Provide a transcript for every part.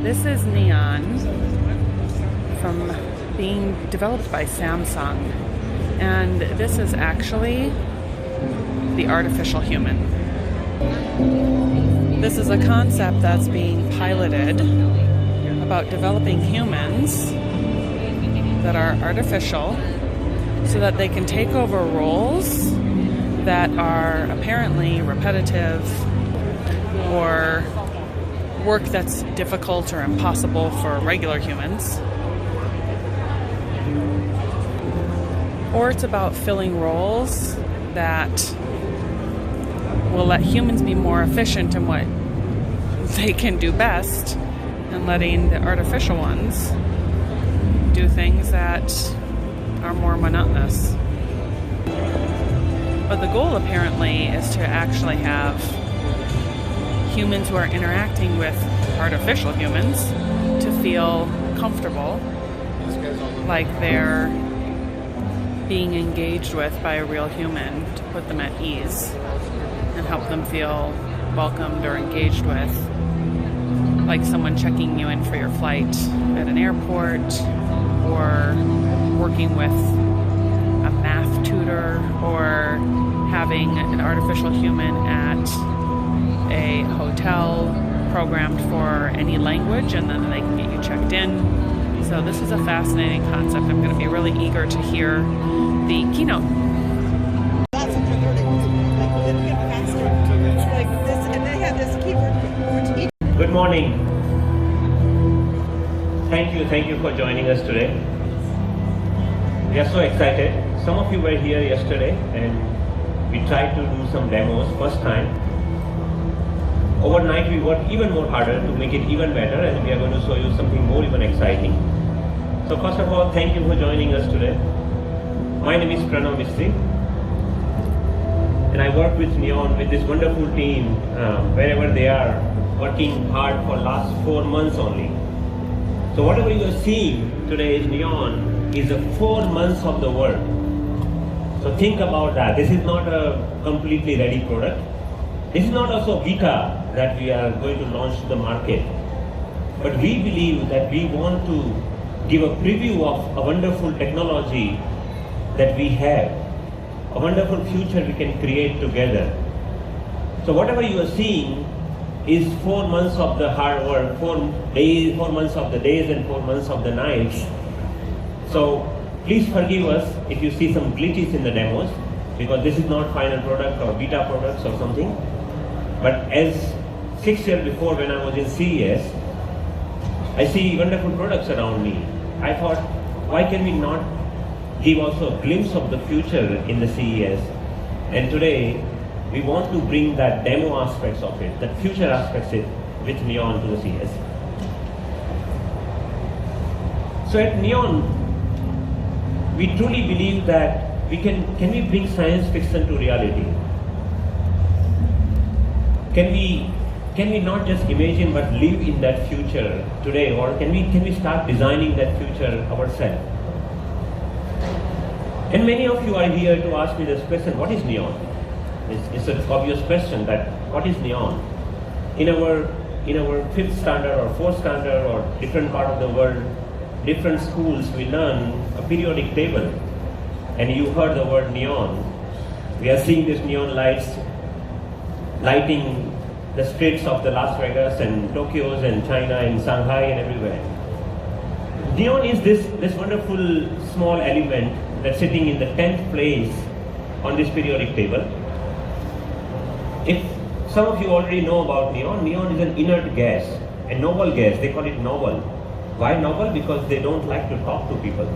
This is Neon from being developed by Samsung, and this is actually the artificial human. This is a concept that's being piloted about developing humans that are artificial so that they can take over roles that are apparently repetitive or work that's difficult or impossible for regular humans. Or it's about filling roles that will let humans be more efficient in what they can do best, and letting the artificial ones do things that are more monotonous. But the goal apparently is to actually have humans who are interacting with artificial humans to feel comfortable, like they're being engaged with by a real human, to put them at ease and help them feel welcomed or engaged with, like someone checking you in for your flight at an airport, or working with a math tutor, or having an artificial human at a hotel programmed for any language, and then they can get you checked in. So this is a fascinating concept. I'm going to be really eager to hear the keynote. Lots of learning, like get faster. It's like this, and they have this keyword. Good morning. Thank you for joining us today. We are so excited. Some of you were here yesterday, and we tried to do some demos first time. Overnight we worked even more harder to make it even better, and we are going to show you something more even exciting. So first of all, thank you for joining us today. My name is Pranav Mistry, and I work with Neon, with this wonderful team, wherever they are, working hard for last 4 months only. So whatever you are seeing today is Neon, is the 4 months of the work. So think about that. This is not a completely ready product. This is not also beta that we are going to launch to the market. But we believe that we want to give a preview of a wonderful technology that we have, a wonderful future we can create together. So whatever you are seeing is 4 months of the hard work, 4 months of the days and 4 months of the nights. So please forgive us if you see some glitches in the demos, because this is not final product or beta products or something. But as 6 years before, when I was in CES, I see wonderful products around me. I thought, why can we not give also a glimpse of the future in the CES? And today, we want to bring that demo aspects of it, that future aspects with Neon to the CES. So at Neon, we truly believe that can we bring science fiction to reality? Can we not just imagine but live in that future today, or can we start designing that future ourselves? And many of you are here to ask me this question: what is Neon? It's an obvious question, that what is Neon? In our 5th standard or 4th standard or different part of the world, different schools, we learn a periodic table, and you heard the word neon. We are seeing these neon lights lighting the streets of the Las Vegas and Tokyo and China and Shanghai and everywhere. Neon is this wonderful small element that's sitting in the 10th place on this periodic table. If some of you already know about neon, neon is an inert gas, a noble gas. They call it noble. Why noble? Because they don't like to talk to people.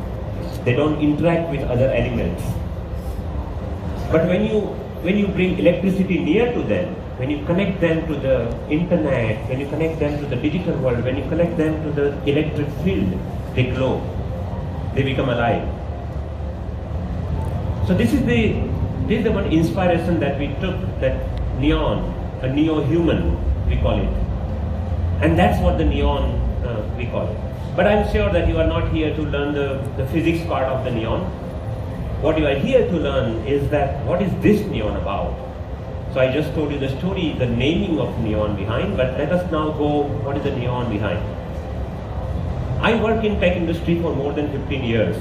They don't interact with other elements. But when you bring electricity near to them, when you connect them to the internet, when you connect them to the digital world, when you connect them to the electric field, they glow. They become alive. So this is the one inspiration that we took, that neon, a NeoHUMAN, we call it. And that's what the neon we call it. But I'm sure that you are not here to learn the physics part of the neon. What you are here to learn is that what is this neon about? So I just told you the story, the naming of neon behind, but let us now go, what is the neon behind? I work in tech industry for more than 15 years.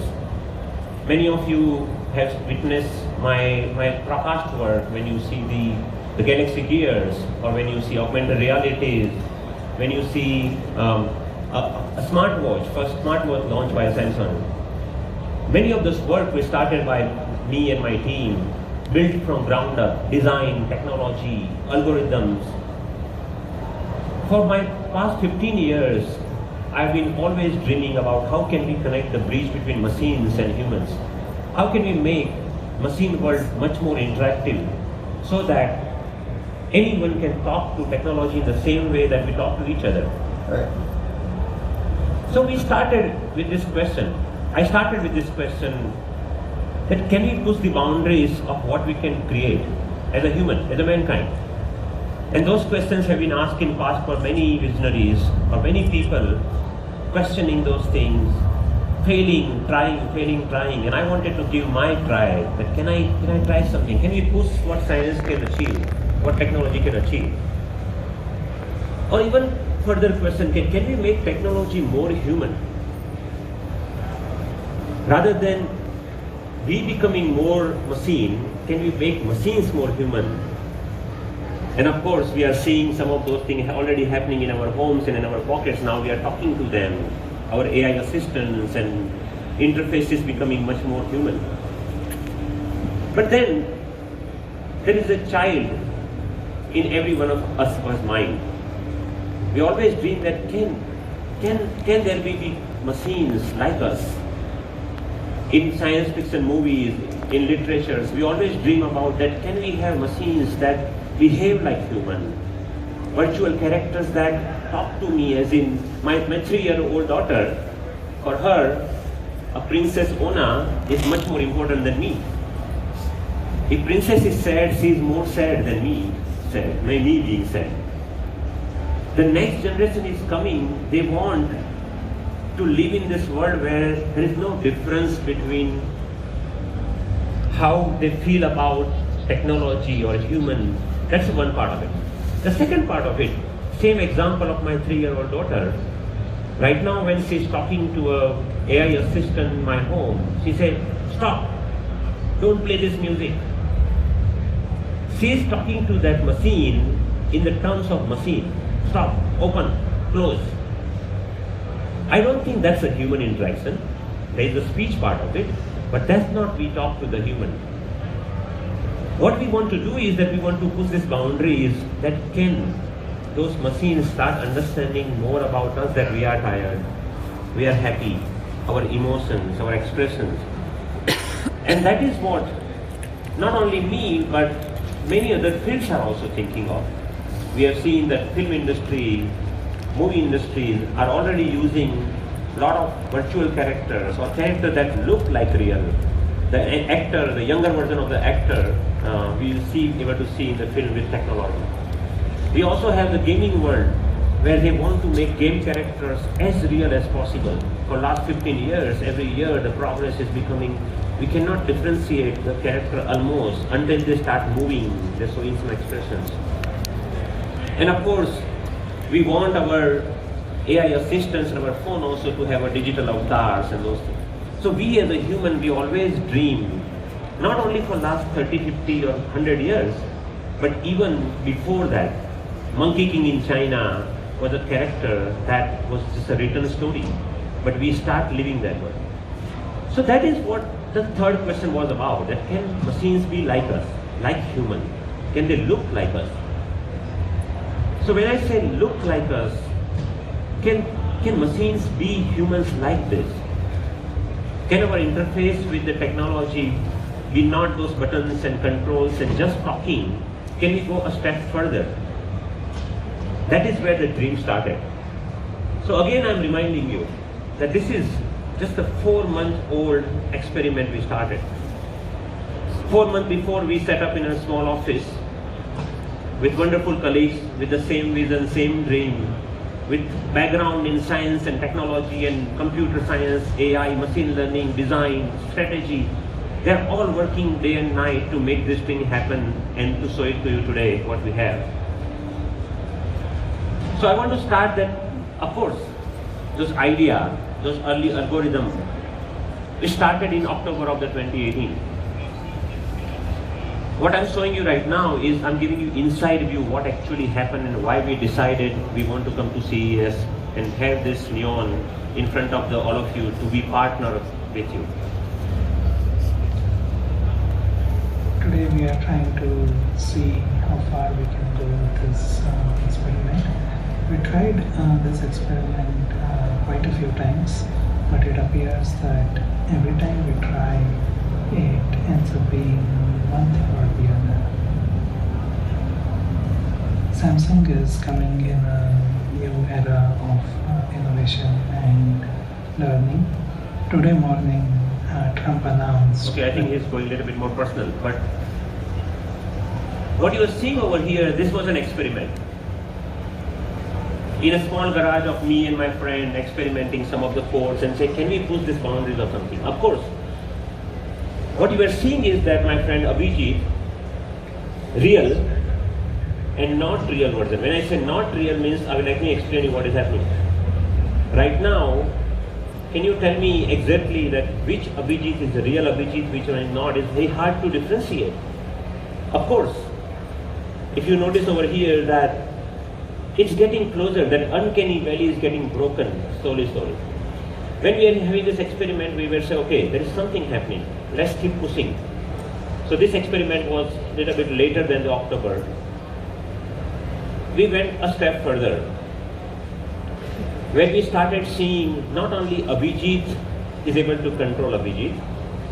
Many of you have witnessed my past work when you see the Galaxy Gears, or when you see augmented realities, when you see a smartwatch, first smartwatch launched by Samsung. Many of this work was started by me and my team, built from ground up, design, technology, algorithms. For my past 15 years, I've been always dreaming about how can we connect the bridge between machines and humans. How can we make machine world much more interactive so that anyone can talk to technology in the same way that we talk to each other. Right. So we started with this question. I started with this question that can we push the boundaries of what we can create as a human, as a mankind? And those questions have been asked in past for many visionaries or many people, questioning those things, failing, trying. And I wanted to give my try, that can I try something? Can we push what science can achieve, what technology can achieve? Or even further question, can we make technology more human? Rather than we becoming more machine, can we make machines more human? And of course, we are seeing some of those things already happening in our homes and in our pockets. Now we are talking to them, our AI assistants and interfaces becoming much more human. But then, there is a child in every one of us mind. We always dream that can there be machines like us? In science fiction movies, in literatures, we always dream about that, can we have machines that behave like human? Virtual characters that talk to me, as in my 3-year-old daughter, for her, a Princess Ona is much more important than me. If princess is sad, she is more sad than me being sad. The next generation is coming, they want to live in this world where there is no difference between how they feel about technology or human. That's one part of it. The second part of it, same example of my 3-year-old daughter. Right now when she's talking to a AI assistant in my home, she said, stop, don't play this music. She's talking to that machine in the terms of machine. Stop, open, close. I don't think that's a human interaction. There is a speech part of it, but that's not we talk to the human. What we want to do is that we want to push these boundaries that can those machines start understanding more about us, that we are tired, we are happy, our emotions, our expressions. And that is what not only me, but many other fields are also thinking of. We have seen that film industry, movie industries are already using a lot of virtual characters or characters that look like real. The actor, the younger version of the actor, we will see able to see in the film with technology. We also have the gaming world, where they want to make game characters as real as possible. For last 15 years, every year the progress is becoming, we cannot differentiate the character almost until they start moving, they're showing some expressions. And of course, we want our AI assistants and our phone also to have a digital avatars and those things. So we as a human, we always dream, not only for last 30, 50 or 100 years, but even before that. Monkey King in China was a character that was just a written story, but we start living that way. So that is what the third question was about, that can machines be like us, like human? Can they look like us? So when I say look like us, can machines be humans like this? Can our interface with the technology be not those buttons and controls and just talking? Can we go a step further? That is where the dream started. So again, I'm reminding you that this is just a 4-month-old experiment we started. 4 months before, we set up in a small office with wonderful colleagues with the same vision, same dream, with background in science and technology and computer science, AI, machine learning, design, strategy. They're all working day and night to make this thing happen and to show it to you today, what we have. So I want to start that, of course, this idea those early algorithms. It started in October of the 2018. What I'm showing you right now is I'm giving you inside view what actually happened and why we decided we want to come to CES and have this neon in front of all of you to be partner with you. Today we are trying to see how far we can go with this experiment. We tried this experiment quite a few times, but it appears that every time we try, it ends up being one thing or the other. Samsung is coming in a new era of innovation and learning. Today morning, Trump announced... Okay, I think he's going a little bit more personal, but what you are seeing over here, this was an experiment. In a small garage of me and my friend experimenting some of the codes and say, can we push these boundaries or something? Of course. What you are seeing is that my friend Abhijit, real and not real version. When I say not real means, let me explain you what is happening. Right now, can you tell me exactly that which Abhijit is the real Abhijit, which one is not? It's very hard to differentiate. Of course, if you notice over here that it's getting closer, that uncanny valley is getting broken slowly. When we are having this experiment, we will say, okay, there is something happening. Let's keep pushing. So this experiment was a little bit later than the October. We went a step further. When we started seeing not only Abhijit is able to control Abhijit,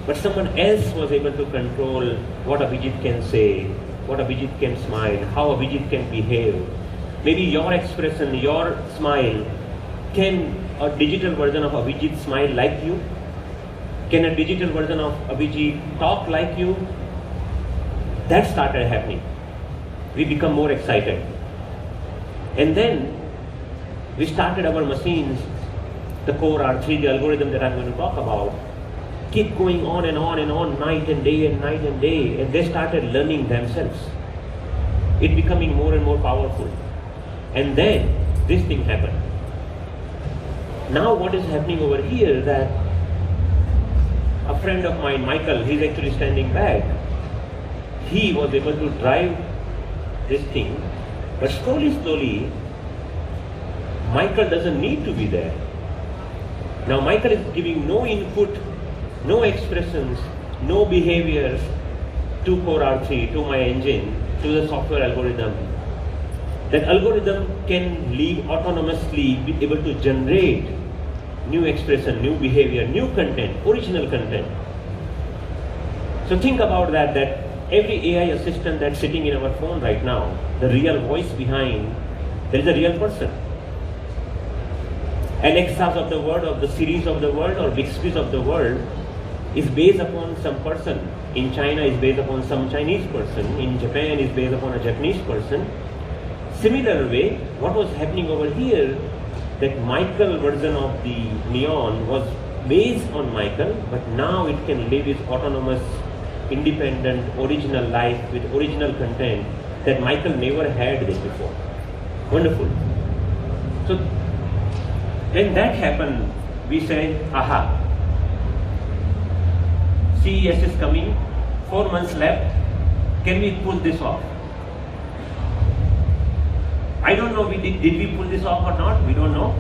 but someone else was able to control what Abhijit can say, what Abhijit can smile, how Abhijit can behave. Maybe your expression, your smile, can a digital version of Abhijit smile like you? Can a digital version of Abhijit talk like you? That started happening. We become more excited. And then we started our machines, the Core R3, the algorithm that I'm going to talk about, keep going on and on and on, night and day and night and day, and they started learning themselves. It becoming more and more powerful. And then this thing happened. Now what is happening over here that a friend of mine, Michael, he's actually standing back. He was able to drive this thing, but slowly, Michael doesn't need to be there. Now Michael is giving no input, no expressions, no behaviors to Core R3, to my engine, to the software algorithm. That algorithm can live autonomously, be able to generate new expression, new behavior, new content, original content. So think about that every AI assistant that's sitting in our phone right now, the real voice behind, there is a real person. Alexas of the world, or the Siris of the world, or Bixbys of the world is based upon some person. In China is based upon some Chinese person. In Japan is based upon a Japanese person. Similar way, what was happening over here, that Michael version of the Neon was based on Michael, but now it can live its autonomous, independent, original life with original content that Michael never had this before. Wonderful. So when that happened, we said, aha, CES is coming, 4 months left, can we pull this off? I don't know, did we pull this off or not? We don't know.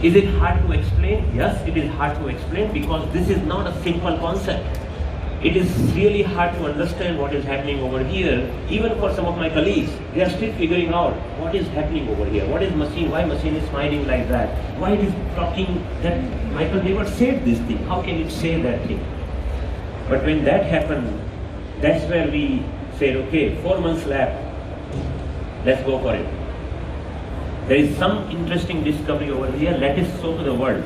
Is it hard to explain? Yes, it is hard to explain because this is not a simple concept. It is really hard to understand what is happening over here. Even for some of my colleagues, they are still figuring out what is happening over here. What is machine? Why machine is smiling like that? Why it is talking that Michael never said this thing? How can it say that thing? But when that happened, that's where we said, okay, 4 months left. Let's go for it. There is some interesting discovery over here. Let us show to the world.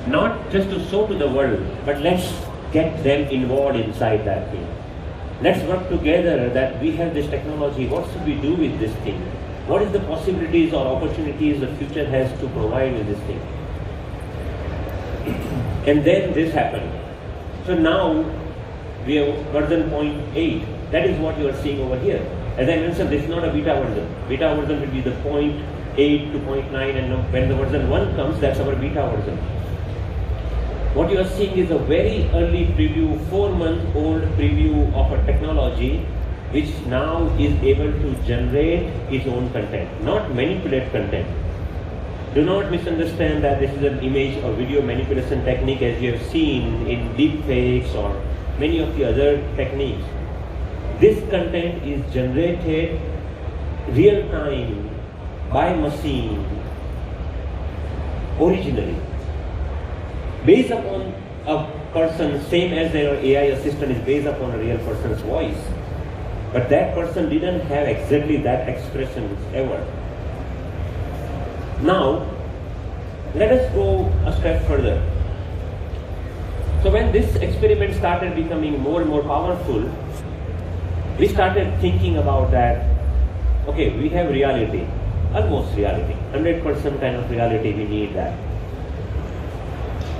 Not just to show to the world, but let's get them involved inside that thing. Let's work together that we have this technology. What should we do with this thing? What is the possibilities or opportunities the future has to provide with this thing? And then this happened. So now we have version 0.8. That is what you are seeing over here. As I mentioned, this is not a beta version. Beta version will be the 0.8 8 to 0.9, and when the version 1 comes, that's our beta version. What you are seeing is a very early preview, 4-month-old preview of a technology which now is able to generate its own content, not manipulate content. Do not misunderstand that this is an image or video manipulation technique as you have seen in deepfakes or many of the other techniques. This content is generated real time by machine originally, based upon a person, same as their AI assistant is based upon a real person's voice. But that person didn't have exactly that expression ever. Now, let us go a step further. So when this experiment started becoming more and more powerful, we started thinking about that, okay, we have reality, almost reality, 100% kind of reality, we need that.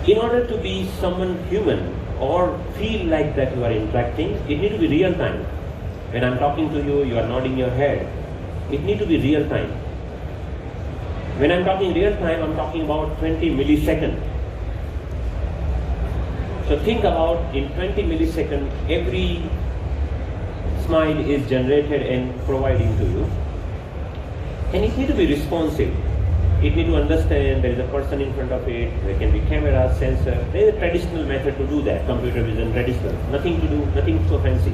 In order to be someone human or feel like that you are interacting, it needs to be real time. When I'm talking to you, you are nodding your head. It needs to be real time. When I'm talking real time, I'm talking about 20 milliseconds. So think about in 20 milliseconds, every smile is generated and providing to you. And it needs to be responsive. It needs to understand there is a person in front of it, there can be camera, sensor. There is a traditional method to do that, computer vision, traditional. Nothing to do, nothing so fancy.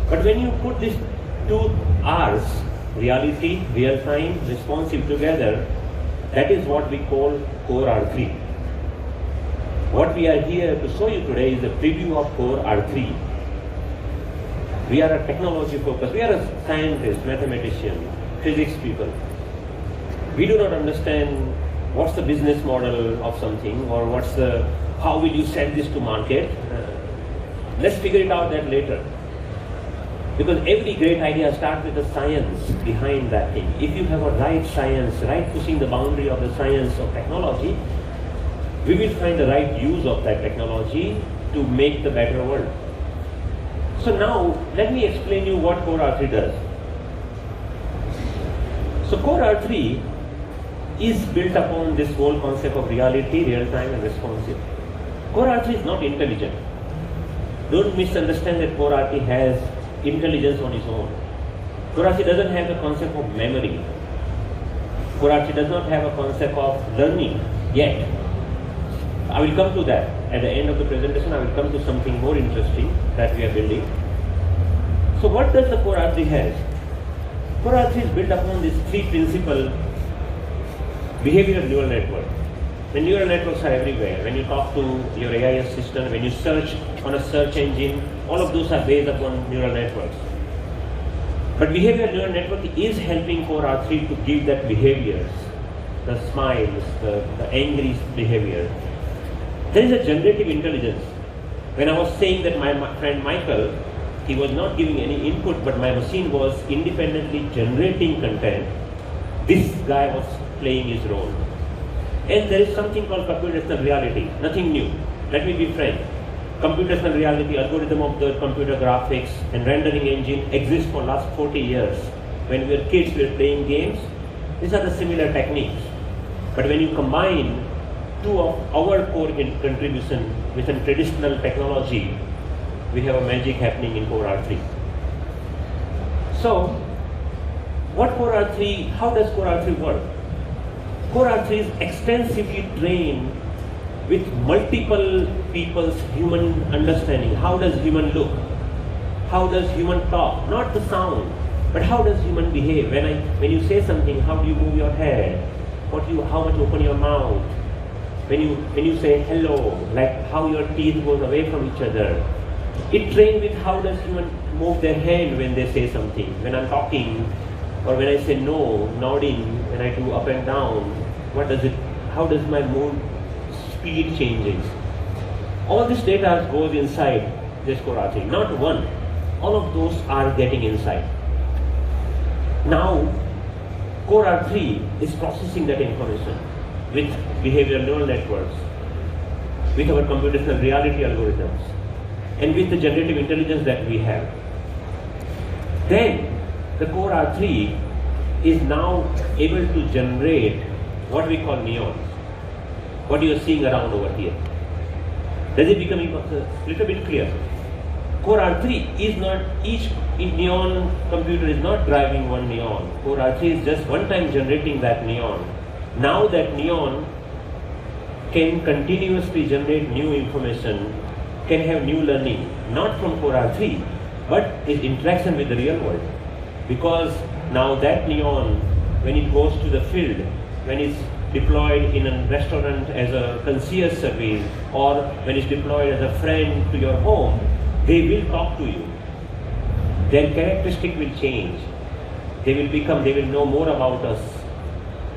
But when you put these two R's, reality, real time, responsive together, that is what we call Core R3. What we are here to show you today is a preview of Core R3. We are a technology focused, we are a scientist, mathematician, physics people. We do not understand what's the business model of something or how will you sell this to market. Let's figure it out that later. Because every great idea starts with the science behind that thing. If you have a right science, right pushing the boundary of the science of technology, we will find the right use of that technology to make the better world. So now, let me explain you what Core R3 does. So Core R3 is built upon this whole concept of reality, real time and responsive. Core R3 is not intelligent. Don't misunderstand that Core R3 has intelligence on its own. Core R3 doesn't have the concept of memory. Core R3 does not have a concept of learning yet. I will come to that. At the end of the presentation, I will come to something more interesting that we are building. So what does the Core R3 have? Core R3 is built upon these three principal behavioral neural network. The neural networks are everywhere. When you talk to your AI assistant, when you search on a search engine, all of those are based upon neural networks. But behavioral neural network is helping Core R3 to give that behaviors, the smiles, the angry behavior. There is a generative intelligence. When I was saying that my friend Michael, he was not giving any input, but my machine was independently generating content, this guy was playing his role. And there is something called computational reality, nothing new. Let me be frank. Computational reality, algorithm of the computer graphics and rendering engine exists for last 40 years. When we were kids, we were playing games. These are the similar techniques. But when you combine two of our core contribution with a traditional technology, we have a magic happening in Core R3. So, what Core R3, how does Core R3 work? Core R3 is extensively trained with multiple people's human understanding. How does human look? How does human talk? Not the sound, but how does human behave? When you say something, how do you move your head? How much open your mouth? When you say hello, like how your teeth goes away from each other. It trained with how does human move their hand when they say something. When I'm talking, or when I say no, nodding, when I do up and down, how does my mood speed changes? All this data goes inside this Core R3, not one. All of those are getting inside. Now, Core R3 is processing that information with behavioral neural networks, with our computational reality algorithms, and with the generative intelligence that we have. Then, the Core R3 is now able to generate what we call neons. What you are seeing around over here. Does it become a little bit clear? Core R3 is not, each neon computer is not driving one neon. Core R3 is just one time generating that neon. Now that neon can continuously generate new information, can have new learning, not from Core R3, but its interaction with the real world. Because now that neon, when it goes to the field, when it's deployed in a restaurant as a concierge service, or when it's deployed as a friend to your home, they will talk to you. Their characteristic will change. They will know more about us.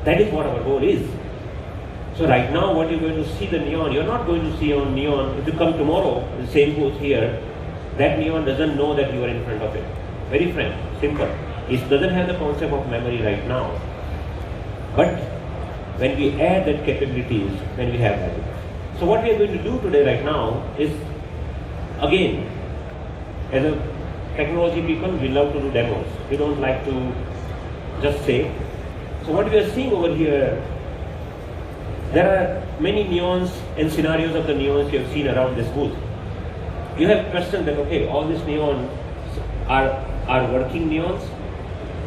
That is what our goal is. So right now what you're going to see the neon, you're not going to see on neon. If you come tomorrow, the same goes here, that neon doesn't know that you are in front of it. Very frank, simple. It doesn't have the concept of memory right now. But when we add that capabilities, then we have that. So what we are going to do today right now is, again, as a technology people, we love to do demos. We don't like to just say. So what we are seeing over here, there are many neons and scenarios of the neons you have seen around this booth. You have questioned that, okay, all these neons are working neons.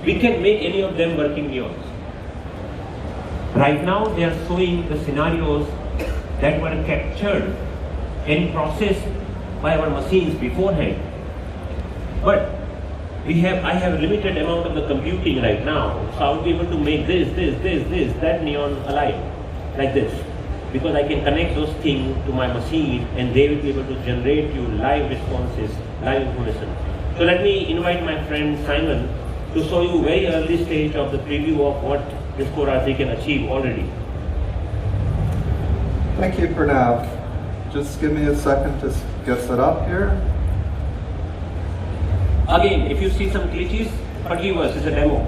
We can make any of them working neons. Right now they are showing the scenarios that were captured and processed by our machines beforehand. But I have a limited amount of the computing right now, so I'll be able to make that neon alive, like this. Because I can connect those things to my machine and they will be able to generate you live responses, live information. So let me invite my friend Simon to show you very early stage of the preview of what this Core R3 can achieve already. Thank you, Pranav. Just give me a second to get set up here. Again, if you see some glitches, forgive us, it's a demo.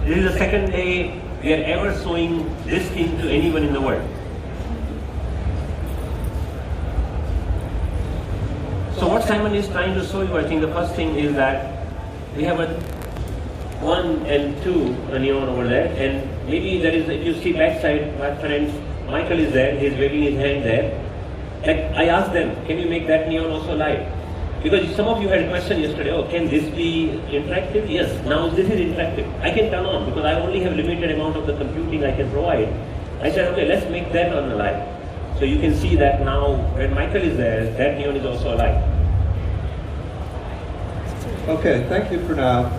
This is the second day we are ever showing this thing to anyone in the world. So what Simon is trying to show you, I think the first thing is that we have a 1 and 2 neon over there, and maybe there is, if you see backside, my friend Michael is there, he's waving his hand there. Like I asked them, can you make that neon also live? Because some of you had a question yesterday, oh, can this be interactive? Yes, now this is interactive. I can turn on because I only have limited amount of the computing I can provide. I said, okay, let's make that on alive. So you can see that now when Michael is there, that neon is also alive. Okay, thank you, Pranav.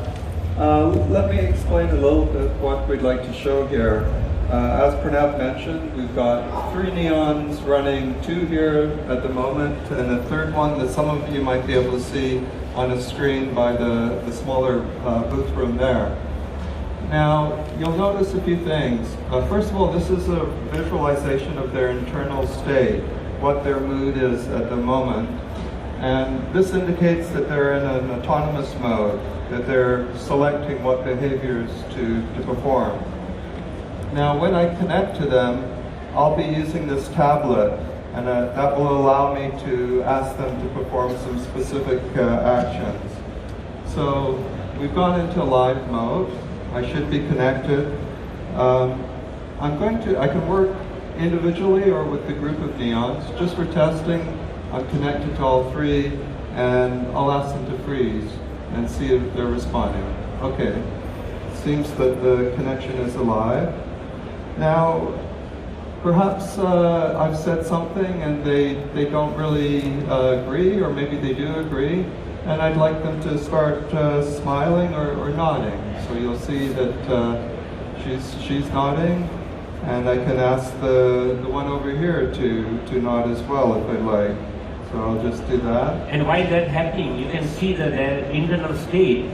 Let me explain a little bit what we'd like to show here. As Pranav mentioned, we've got 3 neons running, 2 here at the moment, and a third one that some of you might be able to see on a screen by the smaller booth room there. Now, you'll notice a few things. First of all, this is a visualization of their internal state, what their mood is at the moment. And this indicates that they're in an autonomous mode, that they're selecting what behaviors to perform. Now, when I connect to them, I'll be using this tablet, and that will allow me to ask them to perform some specific actions. So we've gone into live mode. I should be connected. I can work individually or with the group of neons. Just for testing, I'm connected to all 3, and I'll ask them to freeze and see if they're responding. Okay, seems that the connection is alive. Now, perhaps I've said something and they don't really agree, or maybe they do agree, and I'd like them to start smiling or nodding. So you'll see that she's nodding, and I can ask the one over here to nod as well if I'd like. So I'll just do that. And while that's happening, you can see that their internal state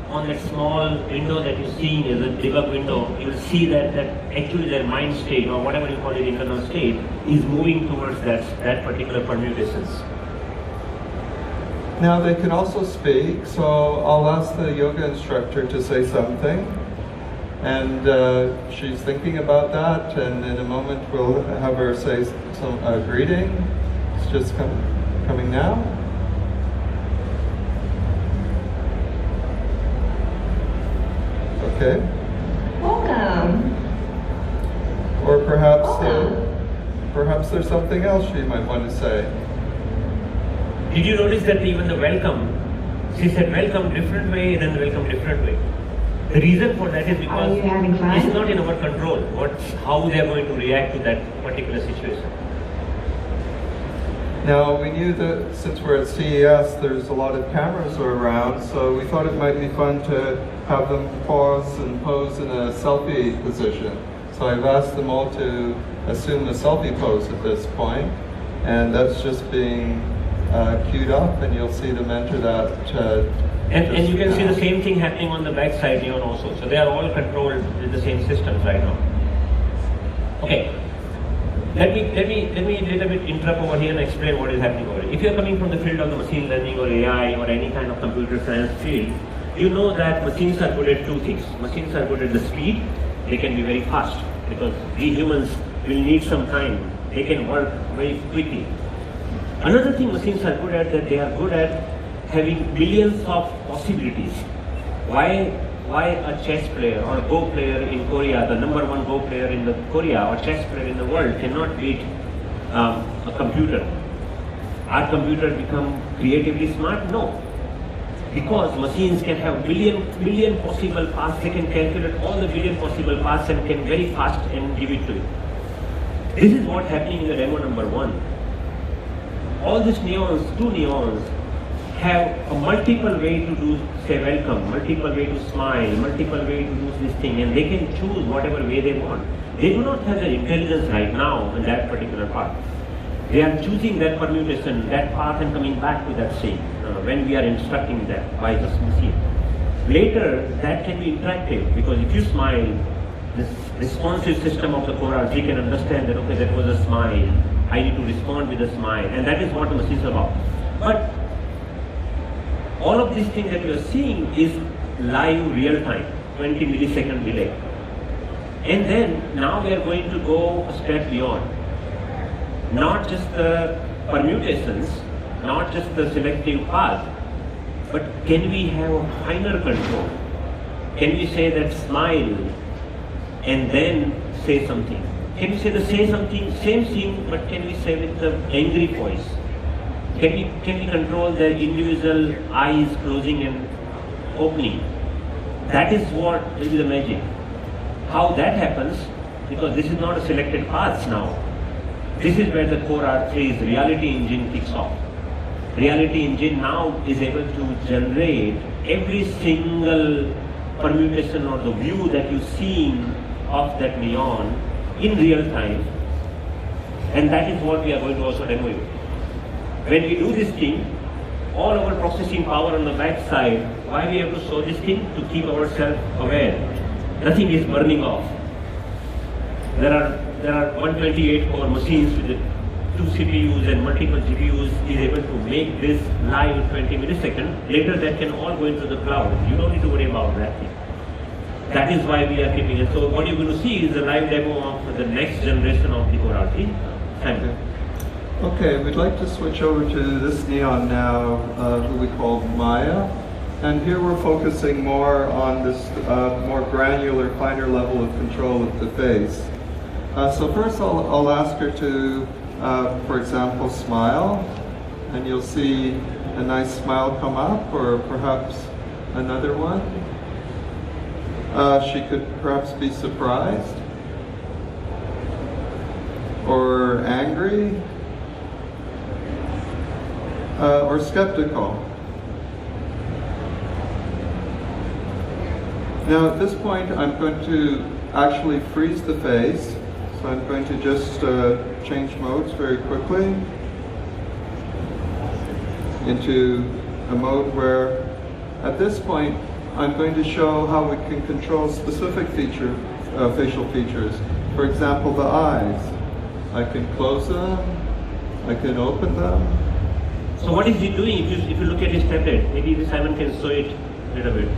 on that small window that you're seeing as a debug window. You'll see that actually their mind state, or whatever you call it, internal state, is moving towards that particular permutations. Now they can also speak, so I'll ask the yoga instructor to say something. And she's thinking about that, and in a moment we'll have her say some greeting. It's just coming now. Okay. Or perhaps there's something else she might want to say. Did you notice that even the welcome, she said welcome different way, then welcome different way. The reason for that is because it's not in our control how they are going to react to that particular situation. Now, we knew that since we're at CES, there's a lot of cameras around, so we thought it might be fun to have them pause and pose in a selfie position. So I've asked them all to assume a selfie pose at this point, and that's just being queued up, and you'll see them enter that. And you can see the same thing happening on the back side here also. So they are all controlled with the same systems right now. Okay. Let me little bit interrupt over here and explain what is happening over here. If you are coming from the field of the machine learning or AI or any kind of computer science field, you know that machines are good at two things. Machines are good at the speed. They can be very fast because we humans will need some time. They can work very quickly. Another thing machines are good at, that they are good at having billions of possibilities. Why a chess player or a Go player in Korea, the number one Go player in the Korea or chess player in the world cannot beat a computer? Our computer become creatively smart? No. Because machines can have billion possible paths, they can calculate all the billion possible paths and can very fast and give it to you. This is what happening in the demo number 1. All these neons, 2 neons, have a multiple way to do, say, welcome, multiple way to smile, multiple way to do this thing, and they can choose whatever way they want. They do not have the intelligence right now in that particular part. They are choosing that permutation, that path, and coming back to that same when we are instructing them by this machine. Later, that can be interactive, because if you smile, this responsive system of the core-RT can understand that, okay, that was a smile, I need to respond with a smile, and that is what the machine is about. But all of these things that you are seeing is live, real time, 20 millisecond delay. And then, now we are going to go a step beyond. Not just the permutations, not just the selective path, but can we have a finer control? Can we say that smile and then say something? Can we say the same thing, but can we say with the angry voice? Can we control the individual eyes closing and opening? That is what will be the magic. How that happens, because this is not a selected paths now. This is where the core R3's reality engine kicks off. Reality engine now is able to generate every single permutation or the view that you've seen of that neon in real time. And that is what we are going to also demo you. When we do this thing, all our processing power on the back side, why we have to show this thing? To keep ourselves aware. Nothing is burning off. There are 128 core machines with 2 CPUs and multiple GPUs is able to make this live 20 milliseconds. Later that can all go into the cloud. You don't need to worry about that thing. That is why we are keeping it. So what you're going to see is a live demo of the next generation of the core RT. Thank you. Okay, we'd like to switch over to this neon now, who we call Maya. And here we're focusing more on this more granular, finer level of control of the face. So first I'll ask her to, for example, smile. And you'll see a nice smile come up, or perhaps another one. She could perhaps be surprised, or angry, or skeptical. Now at this point I'm going to actually freeze the face, so I'm going to just change modes very quickly into a mode where at this point I'm going to show how we can control specific facial features. For example, the eyes. I can close them, I can open them. So what is he doing? If you look at his tablet, maybe Simon can show it a little bit.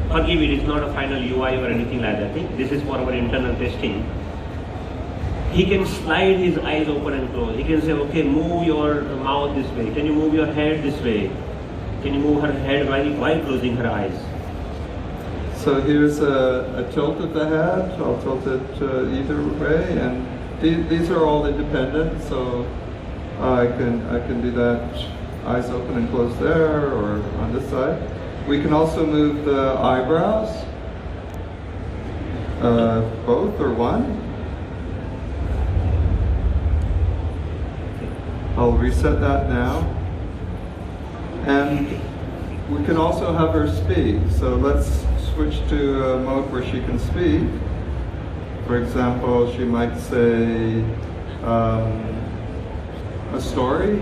Forgive it, it's not a final UI or anything like that. This is for our internal testing. He can slide his eyes open and close. He can say, okay, move your mouth this way. Can you move your head this way? Can you move her head while closing her eyes? So here's a tilt of the head. I'll tilt it either way, and these are all independent. So I can do that, eyes open and closed there, or on this side. We can also move the eyebrows, both or one. I'll reset that now. And we can also have her speak. So let's switch to a mode where she can speak. For example, she might say a story.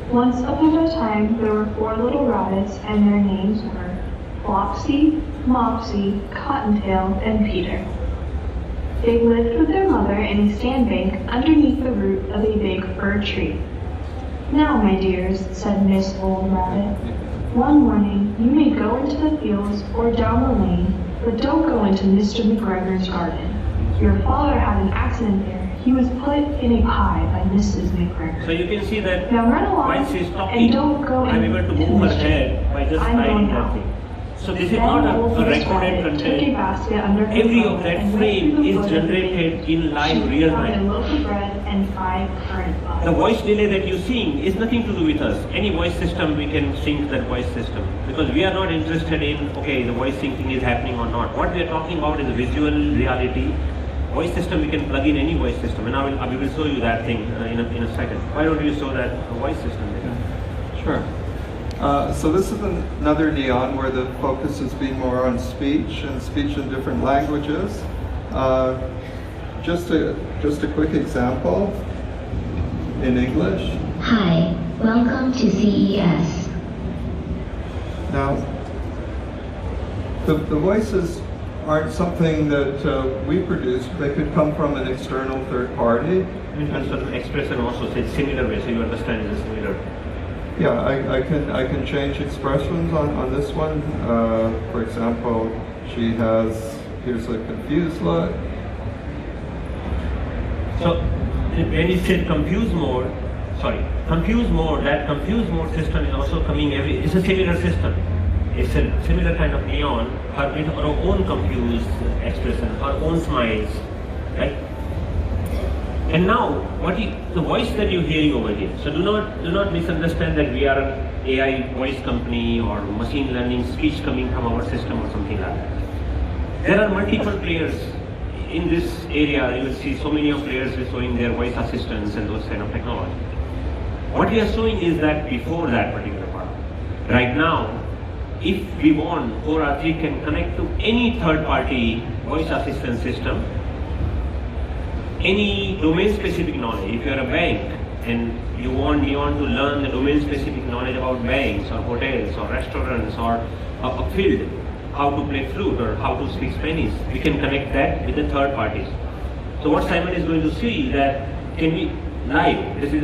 Once upon a time, there were 4 little rabbits, and their names were Flopsy, Mopsy, Cottontail, and Peter. They lived with their mother in a sandbank underneath the root of a big fir tree. Now, my dears, said Miss Old Rabbit, one morning you may go into the fields or down the lane, but don't go into Mr. McGregor's garden. Your father had an accident there. He was put in a pie by Mrs. McGregor. So you can see that now run along while she's talking, and don't go I'm able to move her head by just sliding that thing. So this is not a recorded content. Every of that frame is generated in live real time. The voice delay that you're seeing is nothing to do with us. Any voice system, we can sync that voice system. Because we are not interested in, okay, the voice syncing is happening or not. What we are talking about is visual reality. Voice system, we can plug in any voice system. And we will show you that thing in a second. Why don't you show that voice system there? Sure. So this is another neon where the focus has been more on speech and speech in different languages. Just a quick example in English. Hi, welcome to CES. Now, the voices aren't something that we produce. They could come from an external third party. And sort of expression also says similar way, so you understand it's similar. Yeah, I can change expressions on this one. For example, here's a confused look. So when you said confused mode, that confused mode system is also coming it's a similar system. It's a similar kind of neon, with her own confused expression, her own smiles, right? And now, the voice that you're hearing over here. So do not misunderstand that we are an AI voice company or machine learning speech coming from our system or something like that. There are multiple players in this area. You will see so many of players showing their voice assistants and those kind of technology. What we are showing is that before that particular part. Right now, if we want, Core-R3 can connect to any third-party voice assistant system. Any domain-specific knowledge. If you are a bank and you want Neon to learn the domain-specific knowledge about banks or hotels or restaurants or a field, how to play flute or how to speak Spanish, we can connect that with the third parties. So what Simon is going to see that can we live, this is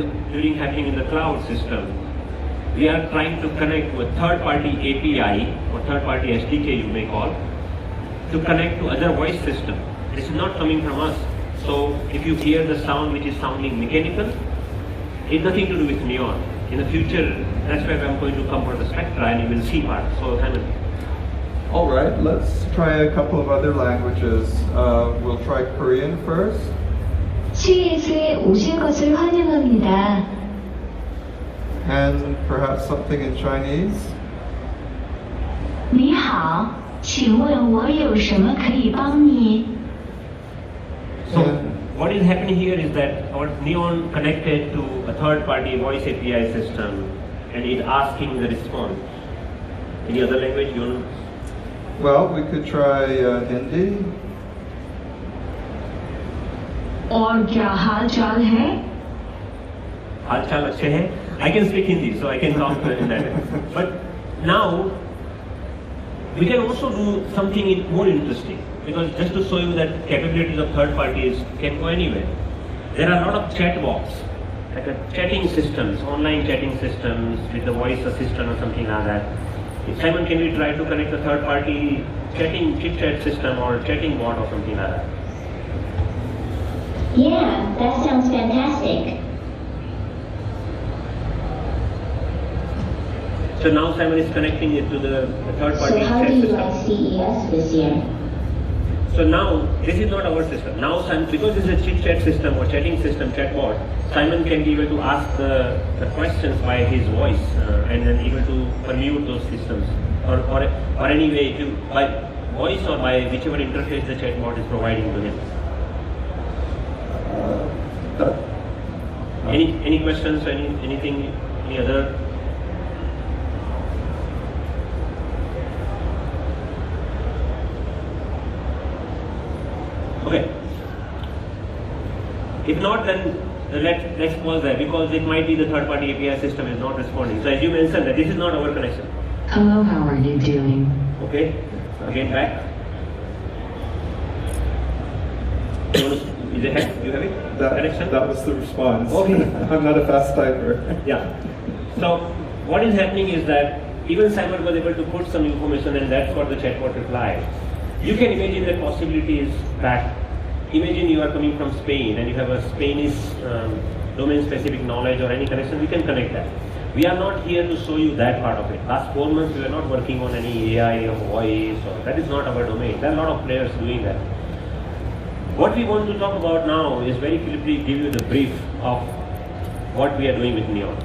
happening in the cloud system. We are trying to connect to a third-party API or third-party SDK you may call to connect to other voice system. This is not coming from us. So if you hear the sound which is sounding mechanical, it's nothing to do with Neon. In the future, that's why I'm going to come for the Spectra and you will see part. So Simon. All right, let's try a couple of other languages. We'll try Korean first. CES에 오신 것을 환영합니다. And perhaps something in Chinese. 你好，请问我有什么可以帮你？ So what is happening here is that our Neon connected to a third-party voice API system and it's asking the response. Any other language you want to? Well, we could try Hindi. और क्या हाल चाल है? हाल चाल अच्छे हैं. I can speak Hindi, so I can talk in that. But now we can also do something more interesting. Because just to show you that capabilities of third parties can go anywhere. There are a lot of chat box, like chatting systems, online chatting systems with the voice assistant or something like that. Simon, can we try to connect a third party chatting chit-chat system or chatting bot or something like that? Yeah, that sounds fantastic. So now Simon is connecting it to the third-party So how chat do you system. like CES this year? So now, this is not our system. Now, because this is a chit-chat system or chatting system, chatbot, Simon can be able to ask the questions by his voice and then able to permute those systems or any way to, by voice or by whichever interface the chatbot is providing to him. Any questions? Anything? Any other? Okay. If not, then let's pause there because it might be the third-party API system is not responding. So as you mentioned, that this is not our connection. Hello, how are you doing? Okay. Again back. You have it? Connection? That was the response. Okay. I'm not a fast typer. Yeah. So what is happening is that even Simon was able to put some information and that's what the chatbot replied. You can imagine the possibilities that, imagine you are coming from Spain and you have a Spanish domain-specific knowledge or any connection, we can connect that. We are not here to show you that part of it. Last 4 months we were not working on any AI or voice, or that is not our domain. There are a lot of players doing that. What we want to talk about now is very quickly give you the brief of what we are doing with Neon.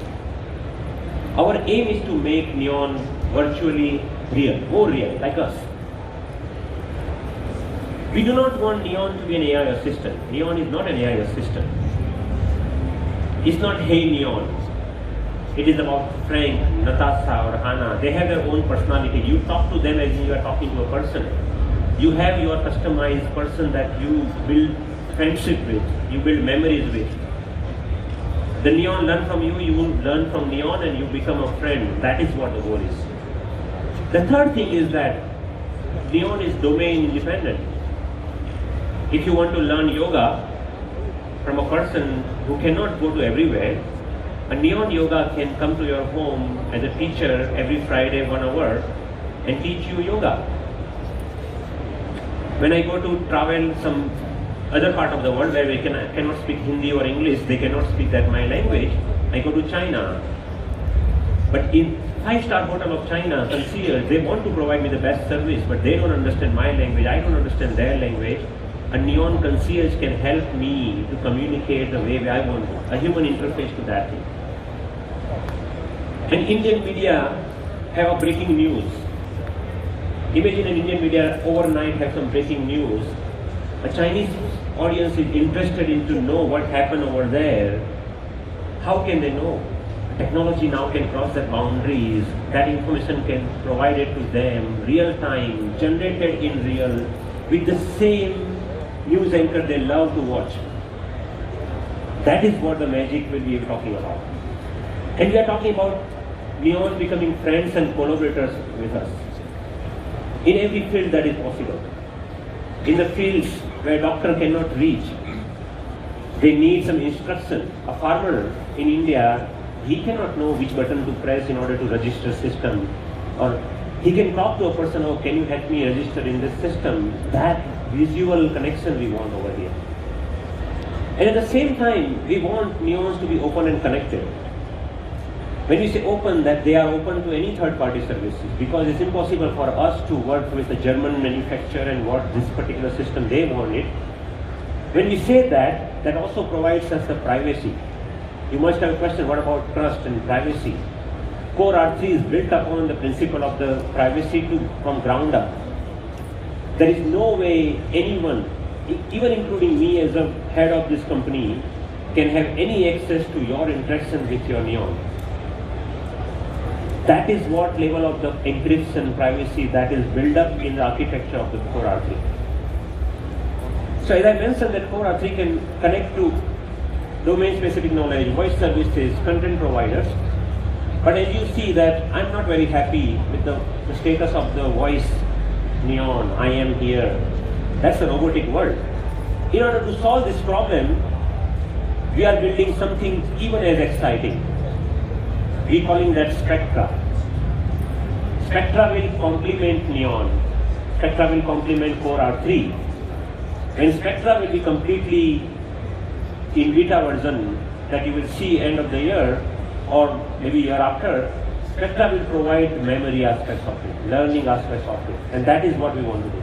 Our aim is to make Neon virtually real, more real, like us. We do not want Neon to be an AI assistant. Neon is not an AI assistant. It's not Hey Neon. It is about Frank, Natasha or Hannah. They have their own personality. You talk to them as you are talking to a person. You have your customized person that you build friendship with, you build memories with. The Neon learn from you, you learn from Neon and you become a friend. That is what the goal is. The third thing is that Neon is domain independent. If you want to learn yoga from a person who cannot go to everywhere, a Neon Yoga can come to your home as a teacher every Friday 1 hour and teach you yoga. When I go to travel some other part of the world where I cannot speak Hindi or English, they cannot speak that my language, I go to China. But in 5-star hotel of China, concierge, they want to provide me the best service, but they don't understand my language, I don't understand their language. A Neon concierge can help me to communicate the way I want to, a human interface to that thing. And Indian media have a breaking news. Imagine an Indian media overnight have some breaking news. A Chinese audience is interested in to know what happened over there. How can they know? Technology now can cross their boundaries. That information can be provided to them, real time, generated in real, with the same news anchor they love to watch. That is what the magic will be talking about. And we are talking about Neon becoming friends and collaborators with us. In every field that is possible. In the fields where doctor cannot reach, they need some instruction. A farmer in India, he cannot know which button to press in order to register system. Or he can talk to a person, oh, can you help me register in this system? That visual connection we want over here. And at the same time, we want Neons to be open and connected. When we say open, that they are open to any third-party services, because it's impossible for us to work with a German manufacturer and what this particular system they want it. When we say that, that also provides us the privacy. You must have a question, what about trust and privacy? Core R3 is built upon the principle of the privacy from ground up. There is no way anyone, even including me as a head of this company, can have any access to your interaction with your Neon. That is what level of the encryption privacy that is built up in the architecture of the Core R3. So as I mentioned that Core R3 can connect to domain-specific knowledge, voice services, content providers. But as you see that I'm not very happy with the status of the voice Neon, I am here. That's a robotic world. In order to solve this problem, we are building something even as exciting. We are calling that Spectra. Spectra will complement Neon. Spectra will complement Core R3. When Spectra will be completely in beta version that you will see end of the year or maybe year after, Spectra will provide memory aspects of it, learning aspects of it, and that is what we want to do.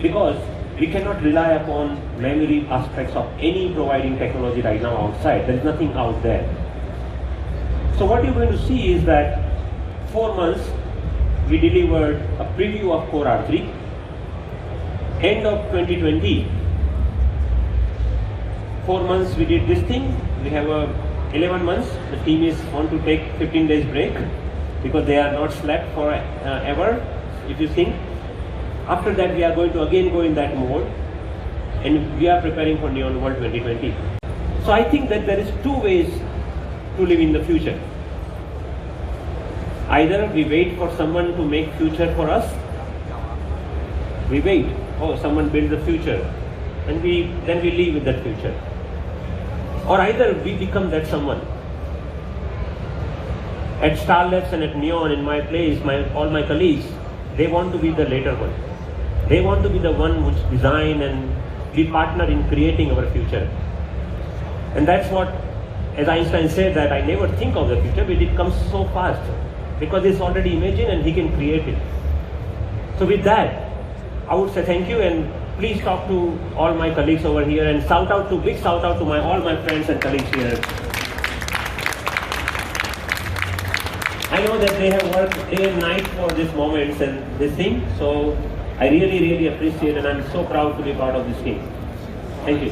Because we cannot rely upon memory aspects of any providing technology right now outside. There is nothing out there. So what you're going to see is that 4 months we delivered a preview of Core R3. End of 2020, 4 months we did this thing. We have 11 months. The team is want to take 15 days break because they are not slept for ever, if you think. After that, we are going to again go in that mode, and we are preparing for Neon World 2020. So I think that there is 2 ways to live in the future. Either we wait for someone to make future for us. We wait. Oh, someone build the future, and then we live with that future. Or either we become that someone. At Star Labs and at Neon, in my place, all my colleagues, they want to be the later one. They want to be the one which design and we partner in creating our future. And that's what, as Einstein said, that I never think of the future, but it comes so fast because it's already imagined and he can create it. So with that, I would say thank you, and please talk to all my colleagues over here, and big shout out to all my friends and colleagues here. I know that they have worked day and night for these moments and this thing, so I really, really appreciate, and I'm so proud to be part of this team. Thank you.